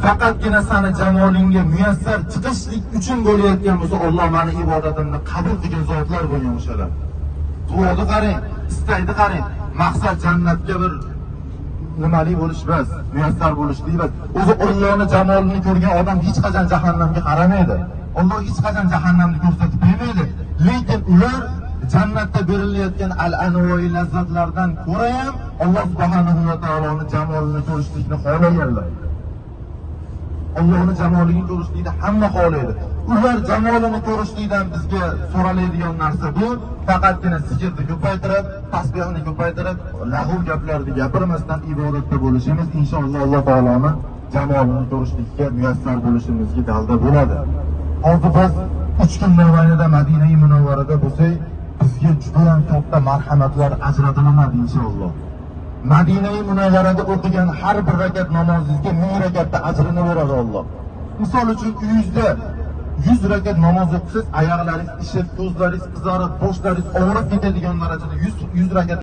faqatgina seni jamolingga muyassar chiqishlik uchun bo'layotgan bo'lsa, Alloh meni ibodatimni qabul qilgan zotlar bo'lgan o'shalar. Duoni qarang, istaydi qarang, maqsad jannatga bir nimali bo'lish emas, muyassar bo'lishlik emas. O'zi Allohning jamolini ko'rgan odam hech qachon jahannamga qaramaydi. Alloh hech qachon jahannamni ko'rsatib bermaydi. Lekin ular jannatda berilayotgan al-anvoyi lazzatlardan ko'ra ham Alloh subhanahu va taoloning jamolini ko'rishlikni xohlaganlar. Allohning jamolini ko'rishlikni hamma xohlaydi. Ular jamolini ko'rishlikdan bizga so'ralaydigan narsa bu faqatgina zikrni ko'paytirib, tasbihni ko'paytirib, lag'ov gaplarni gapirmasdan ibodatda bo'lishimiz, inshaalloh Alloh taoloning jamolini ko'rishlikka muyassar bo'lishimizga dalda bo'ladi. Hozir biz 3 kun mobaynida Madina-i Munawvarada bo'lsak, bizga juda ham katta marhamatlar ajratiladi inshaalloh. Madina-i Munawvarada o'qigan har bir rakat namozingizga 1000 rakatda ajrini beradi Alloh. Misol uchun uyingizda 100 rakat namoz o'qisangiz, oyoqlaringiz ishib, ko'zlaringiz qizarib, boshlaringiz og'rib ketadigan darajada 100 rakat